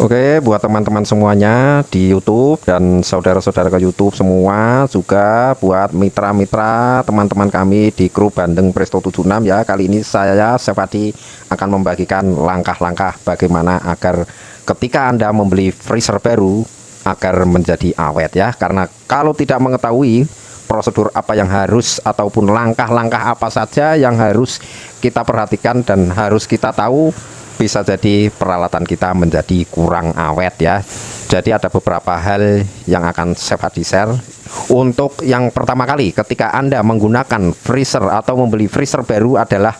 Oke, buat teman-teman semuanya di YouTube dan saudara-saudara ke YouTube semua, juga buat mitra-mitra teman-teman kami di grup Bandeng Presto 76 ya. Kali ini saya Sevadi akan membagikan langkah-langkah bagaimana agar ketika Anda membeli freezer baru agar menjadi awet ya. Karena kalau tidak mengetahui prosedur apa yang harus ataupun langkah-langkah apa saja yang harus kita perhatikan dan harus kita tahu, bisa jadi peralatan kita menjadi kurang awet ya. Jadi ada beberapa hal yang akan saya share. Untuk yang pertama kali ketika Anda menggunakan freezer atau membeli freezer baru adalah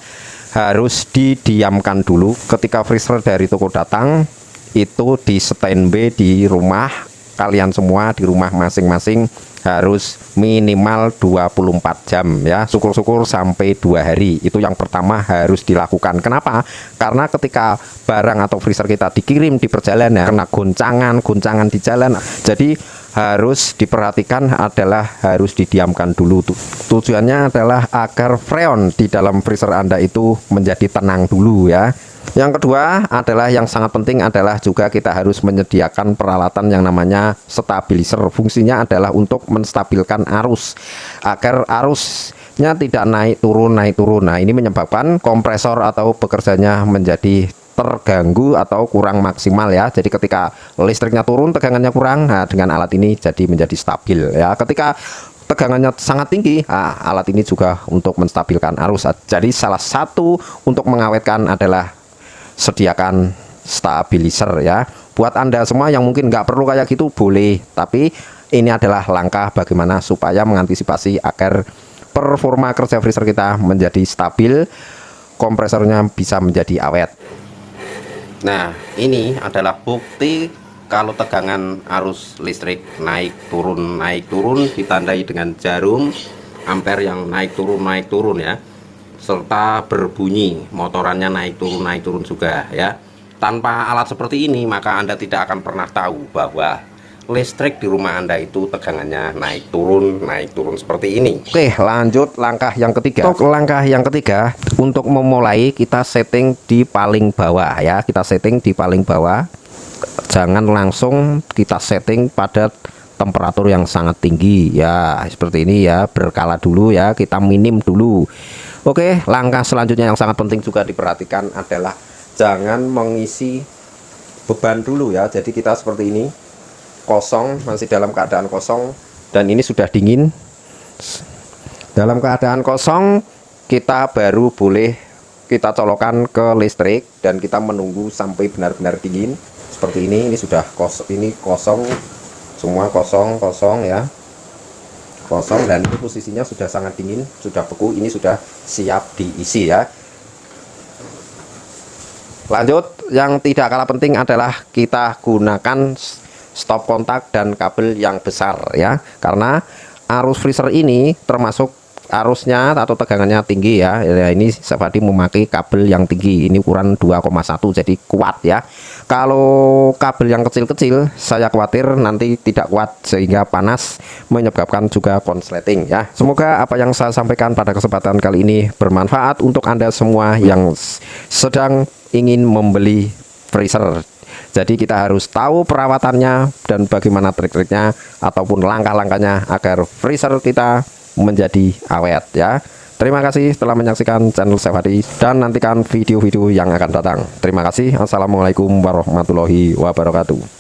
harus didiamkan dulu. Ketika freezer dari toko datang itu di standby di rumah kalian semua, di rumah masing-masing harus minimal 24 jam ya, syukur-syukur sampai 2 hari. Itu yang pertama harus dilakukan. Kenapa? Karena ketika barang atau freezer kita dikirim di perjalanan kena goncangan di jalan, jadi harus diperhatikan adalah harus didiamkan dulu. Tujuannya adalah agar freon di dalam freezer Anda itu menjadi tenang dulu ya. Yang kedua adalah yang sangat penting adalah juga kita harus menyediakan peralatan yang namanya stabilizer. Fungsinya adalah untuk menstabilkan arus agar arusnya tidak naik turun. Nah, ini menyebabkan kompresor atau bekerjanya menjadi terganggu atau kurang maksimal ya. Jadi ketika listriknya turun, tegangannya kurang, nah dengan alat ini jadi menjadi stabil ya. Ketika tegangannya sangat tinggi, alat ini juga untuk menstabilkan arus. Jadi salah satu untuk mengawetkan adalah sediakan stabilizer ya. Buat Anda semua yang mungkin nggak perlu kayak gitu boleh, tapi ini adalah langkah bagaimana supaya mengantisipasi agar performa kerja freezer kita menjadi stabil, kompresornya bisa menjadi awet. Nah, ini adalah bukti kalau tegangan arus listrik naik turun ditandai dengan jarum ampere yang naik turun ya, serta berbunyi motorannya naik turun juga ya. Tanpa alat seperti ini maka Anda tidak akan pernah tahu bahwa listrik di rumah Anda itu tegangannya naik turun seperti ini. Oke, lanjut langkah yang ketiga. Untuk langkah yang ketiga, untuk memulai kita setting di paling bawah ya. Kita setting di paling bawah, jangan langsung kita setting pada temperatur yang sangat tinggi ya, seperti ini ya. Berkala dulu ya, kita minim dulu. Oke, langkah selanjutnya yang sangat penting juga diperhatikan adalah jangan mengisi beban dulu ya. Jadi kita seperti ini, kosong, masih dalam keadaan kosong, dan ini sudah dingin. Dalam keadaan kosong kita baru boleh kita colokkan ke listrik dan kita menunggu sampai benar-benar dingin seperti ini. Ini sudah kosong, semua kosong ya, kosong, dan ini posisinya sudah sangat dingin, sudah beku. Ini sudah siap diisi ya. Lanjut, yang tidak kalah penting adalah kita gunakan stop kontak dan kabel yang besar ya, karena arus freezer ini termasuk arusnya atau tegangannya tinggi ya. Ini Sevadi memakai kabel yang tinggi, ini ukuran 2,1 jadi kuat ya. Kalau kabel yang kecil-kecil saya khawatir nanti tidak kuat sehingga panas, menyebabkan juga konsleting ya. Semoga apa yang saya sampaikan pada kesempatan kali ini bermanfaat untuk Anda semua yang sedang ingin membeli freezer. Jadi kita harus tahu perawatannya dan bagaimana trik-triknya ataupun langkah-langkahnya agar freezer kita menjadi awet ya. Terima kasih telah menyaksikan channel Sevadi dan nantikan video-video yang akan datang. Terima kasih. Assalamualaikum warahmatullahi wabarakatuh.